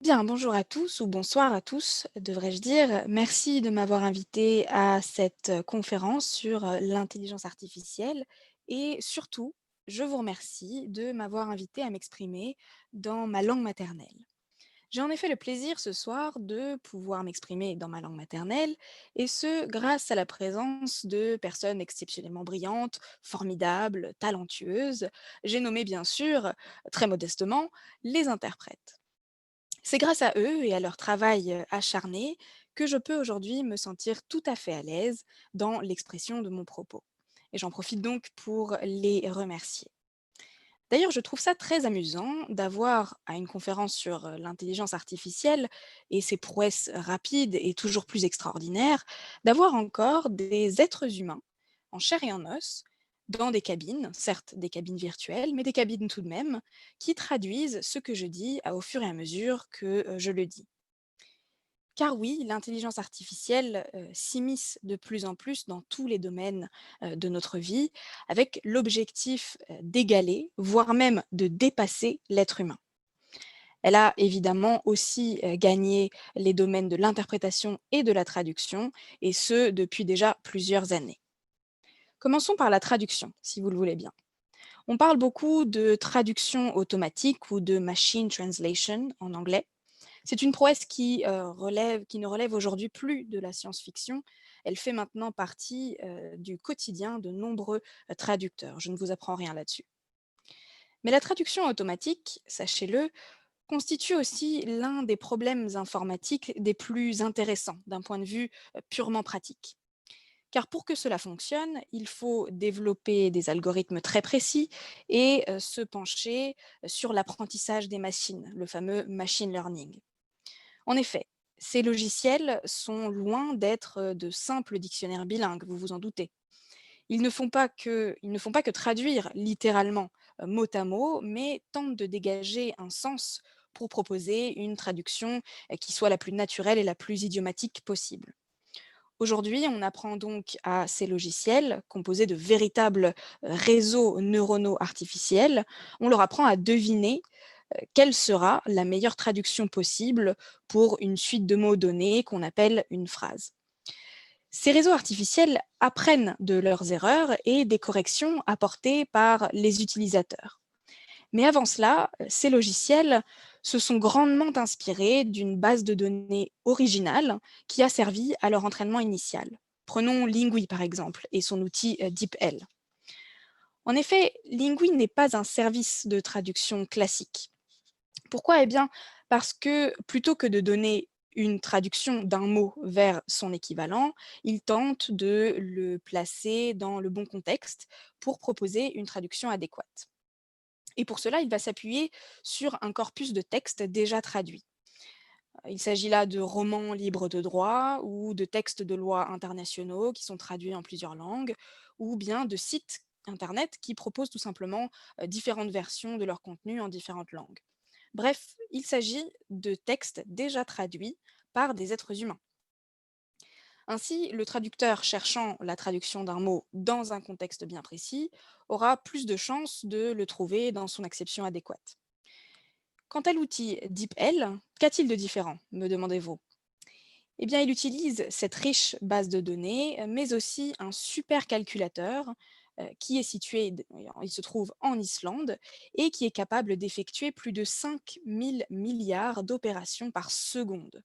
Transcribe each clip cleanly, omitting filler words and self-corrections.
Bien, bonjour à tous ou bonsoir à tous, devrais-je dire. Merci de m'avoir invité à cette conférence sur l'intelligence artificielle et surtout, je vous remercie de m'avoir invité à m'exprimer dans ma langue maternelle. J'ai en effet le plaisir ce soir de pouvoir m'exprimer dans ma langue maternelle et ce, grâce à la présence de personnes exceptionnellement brillantes, formidables, talentueuses. J'ai nommé bien sûr, très modestement, les interprètes. C'est grâce à eux et à leur travail acharné que je peux aujourd'hui me sentir tout à fait à l'aise dans l'expression de mon propos. Et j'en profite donc pour les remercier. D'ailleurs, je trouve ça très amusant d'avoir à une conférence sur l'intelligence artificielle et ses prouesses rapides et toujours plus extraordinaires, d'avoir encore des êtres humains en chair et en os dans des cabines, certes des cabines virtuelles, mais des cabines tout de même, qui traduisent ce que je dis au fur et à mesure que je le dis. Car oui, l'intelligence artificielle s'immisce de plus en plus dans tous les domaines de notre vie, avec l'objectif d'égaler, voire même de dépasser l'être humain. Elle a évidemment aussi gagné les domaines de l'interprétation et de la traduction, et ce depuis déjà plusieurs années. Commençons par la traduction, si vous le voulez bien. On parle beaucoup de traduction automatique ou de machine translation en anglais. C'est une prouesse qui ne relève aujourd'hui plus de la science-fiction. Elle fait maintenant partie du quotidien de nombreux traducteurs. Je ne vous apprends rien là-dessus. Mais la traduction automatique, sachez-le, constitue aussi l'un des problèmes informatiques des plus intéressants d'un point de vue purement pratique. Car pour que cela fonctionne, il faut développer des algorithmes très précis et se pencher sur l'apprentissage des machines, le fameux machine learning. En effet, ces logiciels sont loin d'être de simples dictionnaires bilingues, vous vous en doutez. Ils ne font pas que traduire littéralement, mot à mot, mais tentent de dégager un sens pour proposer une traduction qui soit la plus naturelle et la plus idiomatique possible. Aujourd'hui, on apprend donc à ces logiciels, composés de véritables réseaux neuronaux artificiels, on leur apprend à deviner quelle sera la meilleure traduction possible pour une suite de mots donnés qu'on appelle une phrase. Ces réseaux artificiels apprennent de leurs erreurs et des corrections apportées par les utilisateurs. Mais avant cela, ces logiciels se sont grandement inspirés d'une base de données originale qui a servi à leur entraînement initial. Prenons Lingui par exemple et son outil DeepL. En effet, Lingui n'est pas un service de traduction classique. Pourquoi? Eh bien, parce que plutôt que de donner une traduction d'un mot vers son équivalent, il tente de le placer dans le bon contexte pour proposer une traduction adéquate. Et pour cela, il va s'appuyer sur un corpus de textes déjà traduits. Il s'agit là de romans libres de droit ou de textes de loi internationaux qui sont traduits en plusieurs langues, ou bien de sites internet qui proposent tout simplement différentes versions de leur contenu en différentes langues. Bref, il s'agit de textes déjà traduits par des êtres humains. Ainsi, le traducteur cherchant la traduction d'un mot dans un contexte bien précis aura plus de chances de le trouver dans son acception adéquate. Quant à l'outil DeepL, qu'a-t-il de différent, me demandez-vous? Eh bien, il utilise cette riche base de données, mais aussi un supercalculateur qui est il se trouve en Islande et qui est capable d'effectuer plus de 5 000 milliards d'opérations par seconde.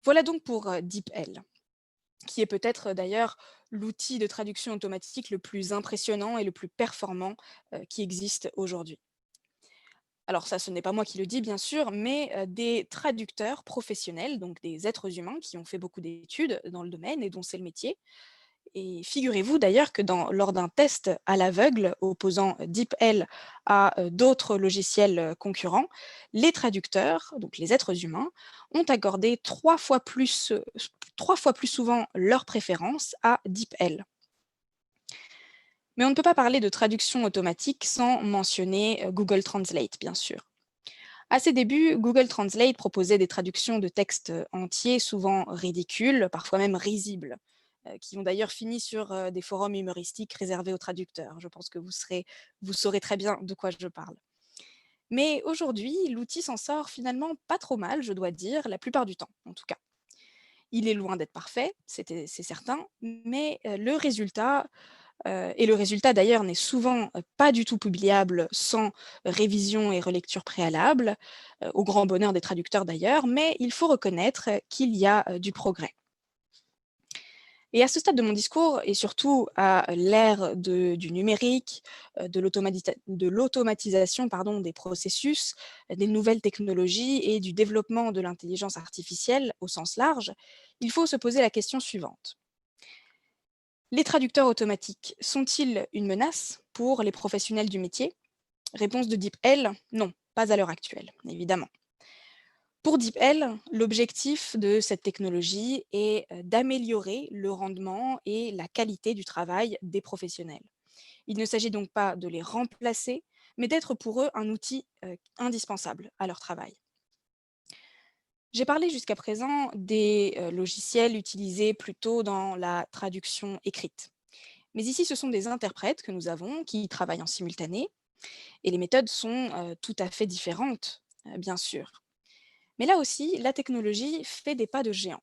Voilà donc pour DeepL, qui est peut-être d'ailleurs l'outil de traduction automatique le plus impressionnant et le plus performant qui existe aujourd'hui. Alors ça, ce n'est pas moi qui le dis bien sûr, mais des traducteurs professionnels, donc des êtres humains qui ont fait beaucoup d'études dans le domaine et dont c'est le métier. Et figurez-vous d'ailleurs que lors d'un test à l'aveugle opposant DeepL à d'autres logiciels concurrents, les traducteurs, donc les êtres humains, ont accordé 3 fois plus souvent leur préférence à DeepL. Mais on ne peut pas parler de traduction automatique sans mentionner Google Translate, bien sûr. À ses débuts, Google Translate proposait des traductions de textes entiers, souvent ridicules, parfois même risibles, qui ont d'ailleurs fini sur des forums humoristiques réservés aux traducteurs. Je pense que vous saurez très bien de quoi je parle. Mais aujourd'hui, l'outil s'en sort finalement pas trop mal, je dois dire, la plupart du temps en tout cas. Il est loin d'être parfait, c'est certain, mais le résultat d'ailleurs n'est souvent, pas du tout publiable sans révision et relecture préalable, au grand bonheur des traducteurs d'ailleurs, mais il faut reconnaître qu'il y a, du progrès. Et à ce stade de mon discours et surtout à l'ère du numérique, de l'automatisation pardon, des processus, des nouvelles technologies et du développement de l'intelligence artificielle au sens large, il faut se poser la question suivante. Les traducteurs automatiques sont-ils une menace pour les professionnels du métier? Réponse de DeepL, non, pas à l'heure actuelle, évidemment. Pour DeepL, l'objectif de cette technologie est d'améliorer le rendement et la qualité du travail des professionnels. Il ne s'agit donc pas de les remplacer, mais d'être pour eux un outil indispensable à leur travail. J'ai parlé jusqu'à présent des logiciels utilisés plutôt dans la traduction écrite. Mais ici, ce sont des interprètes que nous avons qui travaillent en simultané et les méthodes sont tout à fait différentes, bien sûr. Mais là aussi, la technologie fait des pas de géant.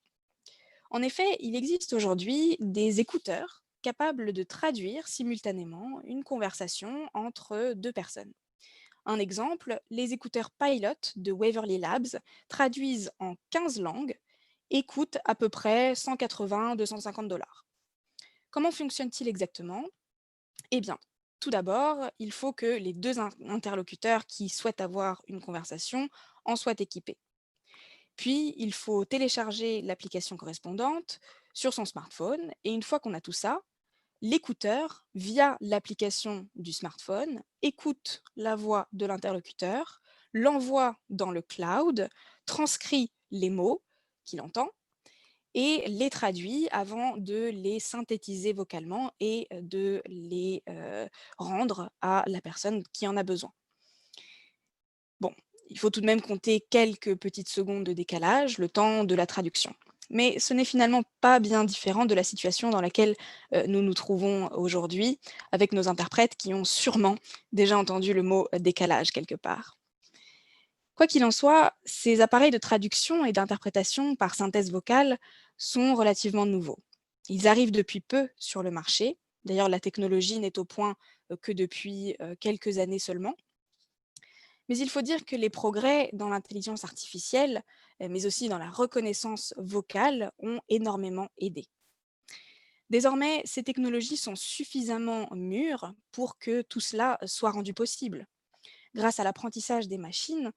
En effet, il existe aujourd'hui des écouteurs capables de traduire simultanément une conversation entre deux personnes. Un exemple, les écouteurs Pilot de Waverly Labs traduisent en 15 langues et coûtent à peu près 180-250 $. Comment fonctionne-t-il exactement? Eh bien, tout d'abord, il faut que les deux interlocuteurs qui souhaitent avoir une conversation en soient équipés. Puis, il faut télécharger l'application correspondante sur son smartphone et une fois qu'on a tout ça, l'écouteur, via l'application du smartphone, écoute la voix de l'interlocuteur, l'envoie dans le cloud, transcrit les mots qu'il entend et les traduit avant de les synthétiser vocalement et de les rendre à la personne qui en a besoin. Bon, il faut tout de même compter quelques petites secondes de décalage, le temps de la traduction. Mais ce n'est finalement pas bien différent de la situation dans laquelle nous nous trouvons aujourd'hui, avec nos interprètes qui ont sûrement déjà entendu le mot décalage quelque part. Quoi qu'il en soit, ces appareils de traduction et d'interprétation par synthèse vocale sont relativement nouveaux. Ils arrivent depuis peu sur le marché. D'ailleurs, la technologie n'est au point que depuis quelques années seulement. Mais il faut dire que les progrès dans l'intelligence artificielle, mais aussi dans la reconnaissance vocale, ont énormément aidé. Désormais, ces technologies sont suffisamment mûres pour que tout cela soit rendu possible. Grâce à l'apprentissage des machines,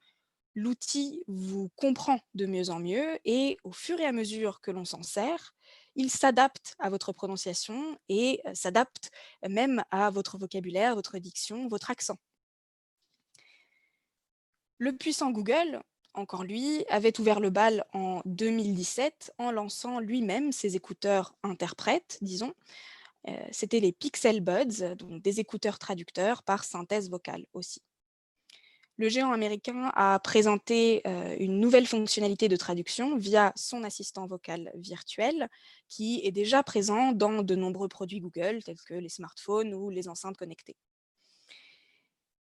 l'outil vous comprend de mieux en mieux et au fur et à mesure que l'on s'en sert, il s'adapte à votre prononciation et s'adapte même à votre vocabulaire, votre diction, votre accent. Le puissant Google, encore lui, avait ouvert le bal en 2017 en lançant lui-même ses écouteurs interprètes, disons. C'était les Pixel Buds, donc des écouteurs traducteurs par synthèse vocale aussi. Le géant américain a présenté une nouvelle fonctionnalité de traduction via son assistant vocal virtuel qui est déjà présent dans de nombreux produits Google tels que les smartphones ou les enceintes connectées.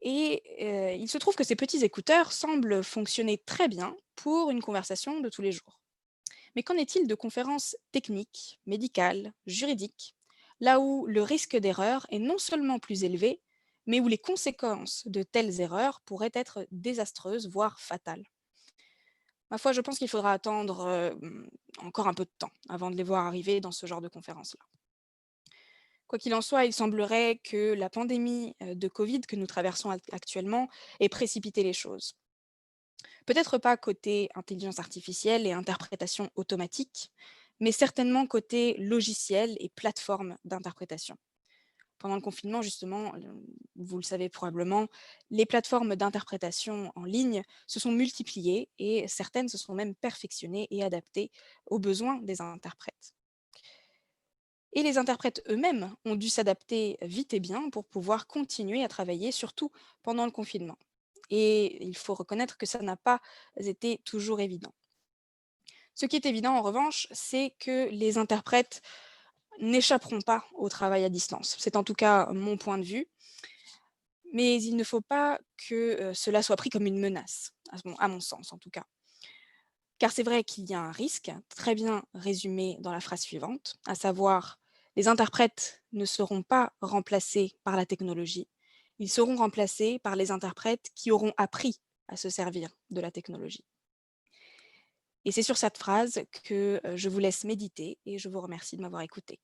Et il se trouve que ces petits écouteurs semblent fonctionner très bien pour une conversation de tous les jours. Mais qu'en est-il de conférences techniques, médicales, juridiques, là où le risque d'erreur est non seulement plus élevé, mais où les conséquences de telles erreurs pourraient être désastreuses, voire fatales? Ma foi, je pense qu'il faudra attendre encore un peu de temps avant de les voir arriver dans ce genre de conférences-là. Quoi qu'il en soit, il semblerait que la pandémie de Covid que nous traversons actuellement ait précipité les choses. Peut-être pas côté intelligence artificielle et interprétation automatique, mais certainement côté logiciel et plateforme d'interprétation. Pendant le confinement, justement, vous le savez probablement, les plateformes d'interprétation en ligne se sont multipliées et certaines se sont même perfectionnées et adaptées aux besoins des interprètes. Et les interprètes eux-mêmes ont dû s'adapter vite et bien pour pouvoir continuer à travailler, surtout pendant le confinement. Et il faut reconnaître que ça n'a pas été toujours évident. Ce qui est évident en revanche, c'est que les interprètes n'échapperont pas au travail à distance. C'est en tout cas mon point de vue. Mais il ne faut pas que cela soit pris comme une menace, à mon sens en tout cas. Car c'est vrai qu'il y a un risque, très bien résumé dans la phrase suivante, à savoir les interprètes ne seront pas remplacés par la technologie, ils seront remplacés par les interprètes qui auront appris à se servir de la technologie. Et c'est sur cette phrase que je vous laisse méditer et je vous remercie de m'avoir écouté.